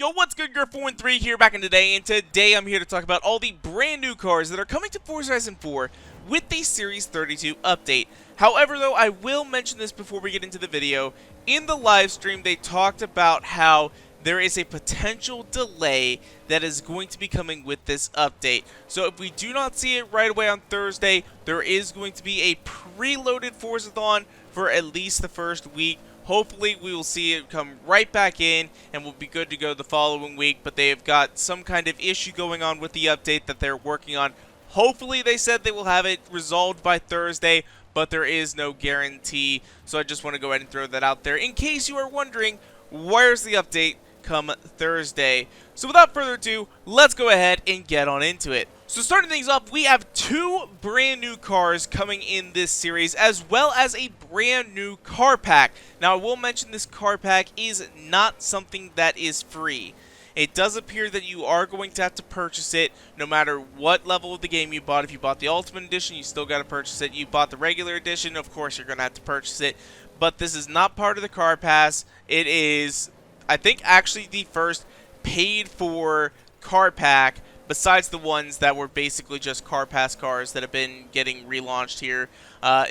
Yo, what's good? You're413 here back in today, and today I'm here to talk about all the brand new cars that are coming to Forza Horizon 4 with the Series 32 update. However, though, I will mention this before we get into the video. In the live stream, they talked about how there is a potential delay that is going to be coming with this update. So if we do not see it right away on Thursday, there is going to be a preloaded Forzathon for at least the first week. Hopefully we will see it come right back in and we'll be good to go the following week, but they have got some kind of issue going on with the update that they're working on. Hopefully they said they will have it resolved by Thursday, but there is no guarantee, so I just want to go ahead and throw that out there in case you are wondering where's the update come Thursday. So without further ado, let's go ahead and get on into it. So starting things off, we have two brand new cars coming in this series, as well as a brand new car pack. Now I will mention this car pack is not something that is free. It does appear that you are going to have to purchase it no matter what level of the game you bought. If you bought the Ultimate Edition, you still got to purchase it. You bought the regular edition, of course you're going to have to purchase it. But this is not part of the car pass. It is, I think, actually the first paid for car pack besides the ones that were basically just car pass cars that have been getting relaunched here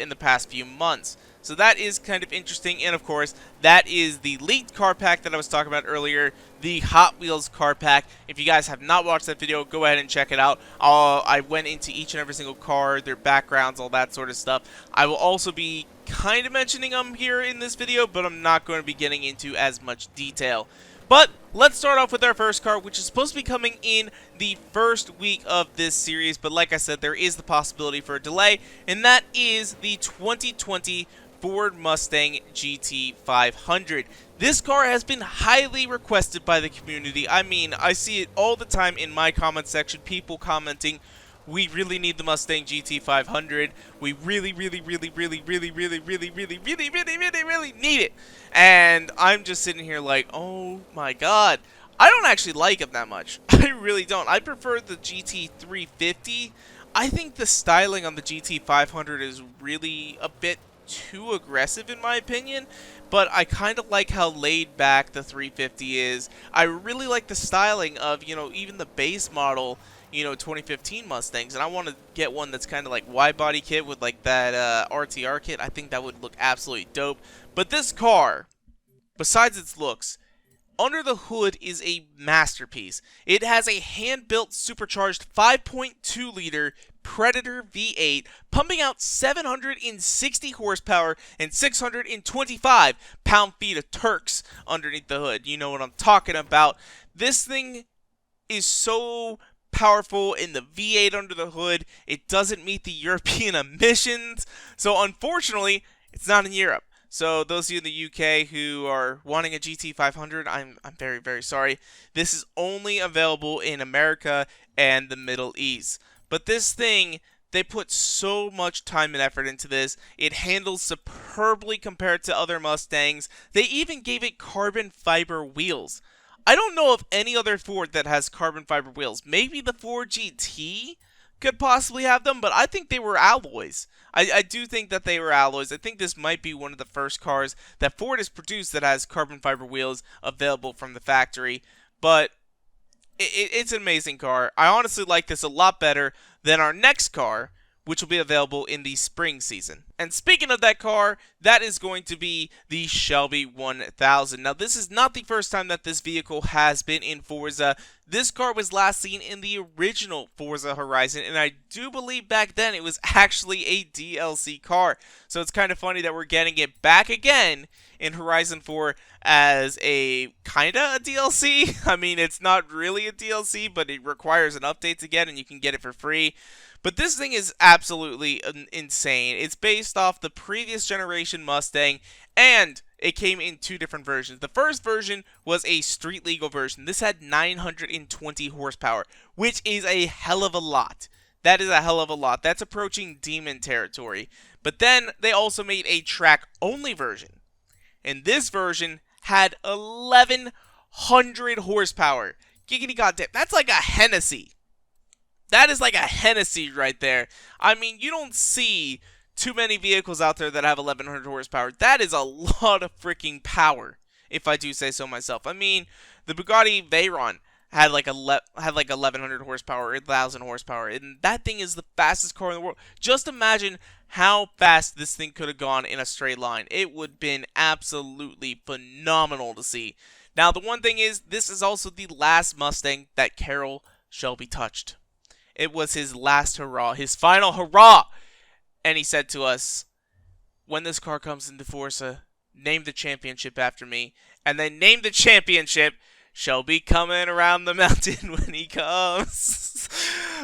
in the past few months. So that is kind of interesting, and of course, that is the leaked car pack that I was talking about earlier, the Hot Wheels car pack. If you guys have not watched that video, go ahead and check it out. I went into each and every single car, their backgrounds, all that sort of stuff. I will also be kind of mentioning them here in this video, but I'm not going to be getting into as much detail. But let's start off with our first car, which is supposed to be coming in the first week of this series. But like I said, there is the possibility for a delay, and that is the 2020 Ford Mustang GT500. This car has been highly requested by the community. I mean, I see it all the time in my comment section, people commenting, we really need the Mustang GT500. We really need it. And I'm just sitting here like, oh my god. I don't actually like it that much. I really don't. I prefer the GT350. I think the styling on the GT500 is really a bit too aggressive in my opinion, but I kind of like how laid back the 350 is. I really like the styling of, you know, even the base model, you know, 2015 Mustangs, and I want to get one that's kind of like wide body kit with like that RTR kit. I think that would look absolutely dope. But this car, besides its looks, under the hood is a masterpiece. It has a hand-built supercharged 5.2 liter Predator V8 pumping out 760 horsepower and 625 pound-feet of Turks underneath the hood. You know what I'm talking about. This thing is so powerful in the V8 under the hood. It doesn't meet the European emissions, so unfortunately it's not in Europe. So those of you in the UK who are wanting a GT500, I'm very, very sorry. This is only available in America and the Middle East. But this thing, they put so much time and effort into this. It handles superbly compared to other Mustangs. They even gave it carbon fiber wheels. I don't know of any other Ford that has carbon fiber wheels. Maybe the Ford GT could possibly have them, but I think they were alloys. I do think that they were alloys. I think this might be one of the first cars that Ford has produced that has carbon fiber wheels available from the factory. But it's an amazing car. I honestly like this a lot better than our next car, which will be available in the spring season. And speaking of that car, that is going to be the Shelby 1000. Now, this is not the first time that this vehicle has been in Forza. This car was last seen in the original Forza Horizon, and I do believe back then it was actually a DLC car. So it's kind of funny that we're getting it back again in Horizon 4 as a kinda a DLC. I mean, it's not really a DLC, but it requires an update to get, and you can get it for free. But this thing is absolutely insane. It's based off the previous generation Mustang, and it came in two different versions. The first version was a street legal version. This had 920 horsepower, which is a hell of a lot. That is a hell of a lot. That's approaching demon territory. But then they also made a track-only version. And this version had 1,100 horsepower. Giggity goddamn. That's like a Hennessy. That is like a Hennessy right there. I mean, you don't see too many vehicles out there that have 1,100 horsepower. That is a lot of freaking power, if I do say so myself. I mean, The Bugatti Veyron had like 1100 horsepower, 1000 horsepower, and that thing is the fastest car in the world. Just imagine how fast this thing could have gone in a straight line. It would have been absolutely phenomenal to see. Now, the one thing is, this is also the last Mustang that Carroll Shelby touched. It was his last hurrah, his final hurrah. And he said to us, when this car comes into Forza, name the championship after me. And then name the championship Shelby coming around the mountain when he comes.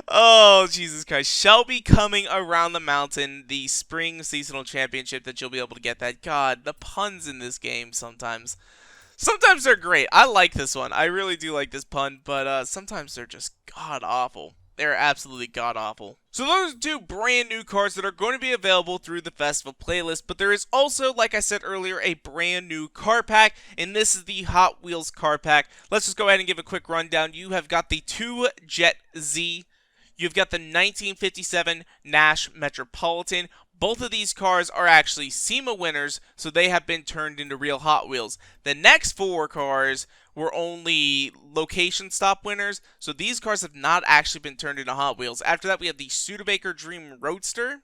Oh, Jesus Christ. Shelby coming around the mountain, the spring seasonal championship that you'll be able to get that. God, the puns in this game sometimes. Sometimes they're great. I like this one. I really do like this pun, but sometimes they're just god-awful. They're absolutely god-awful. So those are two brand new cars that are going to be available through the festival playlist, but there is also, like I said earlier, a brand new car pack, and this is the Hot Wheels car pack. Let's just go ahead and give a quick rundown. You have got the 2 Jet Z. You've got the 1957 Nash Metropolitan. Both of these cars are actually SEMA winners, so they have been turned into real Hot Wheels. The next 4 cars were only location stop winners, so these cars have not actually been turned into Hot Wheels. After that, we have the Studebaker Dream Roadster.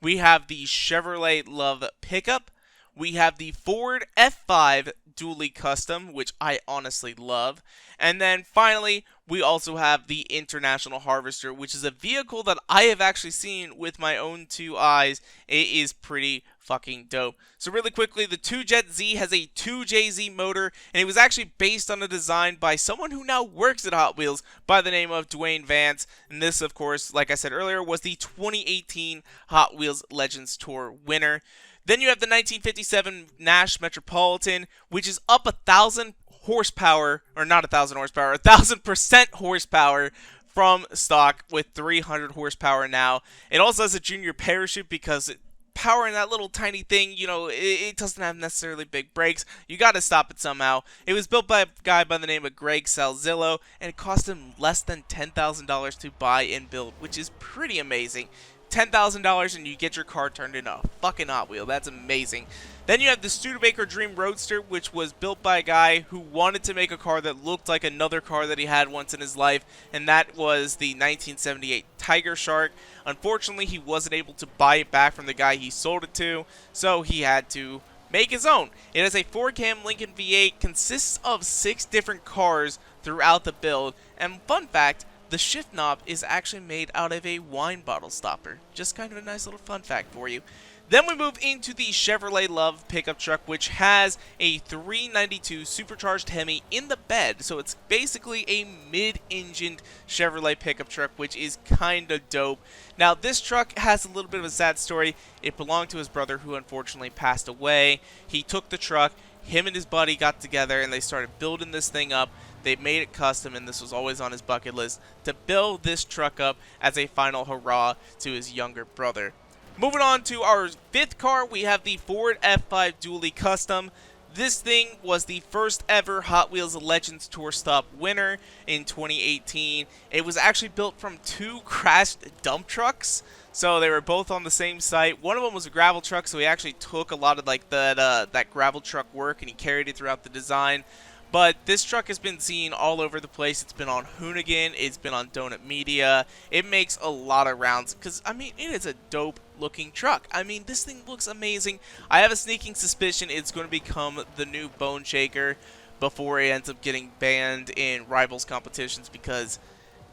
We have the Chevrolet Love Pickup. We have the Ford F5 Dually Custom, which I honestly love. And then finally, we also have the International Harvester, which is a vehicle that I have actually seen with my own 2 eyes. It is pretty fucking dope. So really quickly, the 2Jet Z has a 2JZ motor, and it was actually based on a design by someone who now works at Hot Wheels by the name of Dwayne Vance. And this, of course, like I said earlier, was the 2018 Hot Wheels Legends Tour winner. Then you have the 1957 Nash Metropolitan, which is up 1,000 horsepower, or not 1,000 horsepower, 1,000% horsepower from stock with 300 horsepower now. It also has a junior parachute because powering that little tiny thing, you know, it doesn't have necessarily big brakes. You got to stop it somehow. It was built by a guy by the name of Greg Salzillo, and it cost him less than $10,000 to buy and build, which is pretty amazing. $10,000 and you get your car turned into a fucking Hot Wheel. That's amazing. Then you have the Studebaker Dream Roadster, which was built by a guy who wanted to make a car that looked like another car that he had once in his life, and that was the 1978 Tiger Shark. Unfortunately, he wasn't able to buy it back from the guy he sold it to, so he had to make his own. It has a 4-cam Lincoln V8, consists of 6 different cars throughout the build, and fun fact, the shift knob is actually made out of a wine bottle stopper. Just kind of a nice little fun fact for you. Then we move into the Chevrolet Love pickup truck, which has a 392 supercharged Hemi in the bed. So it's basically a mid-engined Chevrolet pickup truck, which is kind of dope. Now, this truck has a little bit of a sad story. It belonged to his brother, who unfortunately passed away. He took the truck. Him and his buddy got together, and they started building this thing up. They made it custom, and this was always on his bucket list, to build this truck up as a final hurrah to his younger brother. Moving on to our 5th car, we have the Ford F5 Dually Custom. This thing was the first ever Hot Wheels Legends Tour Stop winner in 2018. It was actually built from 2 crashed dump trucks. So they were both on the same site. One of them was a gravel truck, so he actually took a lot of like that gravel truck work and he carried it throughout the design. But this truck has been seen all over the place. It's been on Hoonigan. It's been on Donut Media. It makes a lot of rounds because, I mean, it is a dope looking truck. I mean, this thing looks amazing. I have a sneaking suspicion it's going to become the new Bone Shaker before it ends up getting banned in Rivals competitions, because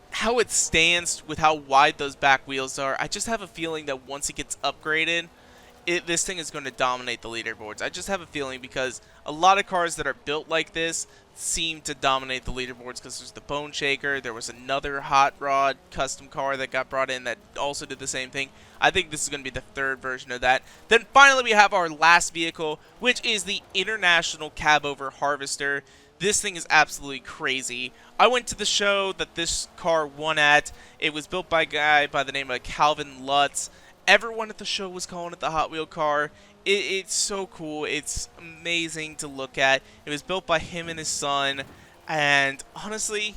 how it stands with how wide those back wheels are, I just have a feeling that once it gets upgraded, this thing is going to dominate the leaderboards. I just have a feeling, because a lot of cars that are built like this seem to dominate the leaderboards, because there's the Bone Shaker, there was another Hot Rod custom car that got brought in that also did the same thing. I think this is going to be the 3rd version of that. Then finally we have our last vehicle, which is the International Cabover Harvester. This thing is absolutely crazy. I went to the show that this car won at. It was built by a guy by the name of Calvin Lutz. Everyone at the show was calling it the Hot Wheel car. It's so cool. It's amazing to look at. It was built by him and his son, and honestly,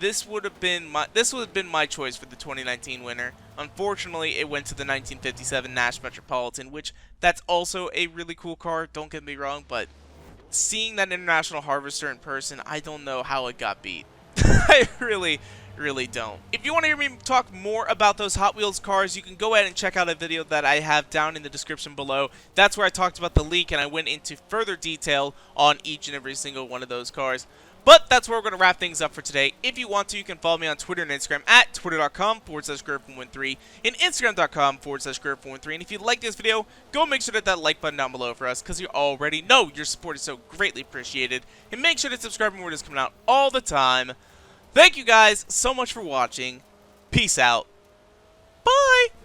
this would have been my choice for the 2019 winner. Unfortunately, it went to the 1957 Nash Metropolitan, which that's also a really cool car. Don't get me wrong, but seeing that International Harvester in person, I don't know how it got beat. I really don't. If you want to hear me talk more about those Hot Wheels cars, you can go ahead and check out a video that I have down in the description below. That's where I talked about the leak and I went into further detail on each and every single one of those cars. But that's where we're going to wrap things up for today. If you want to, you can follow me on Twitter and Instagram at twitter.com/Griffin13 and Instagram.com/Griffin13. And if you like this video, go make sure to hit that like button down below for us, because you already know your support is so greatly appreciated. And make sure to subscribe when videos coming out all the time. Thank you guys so much for watching. Peace out. Bye!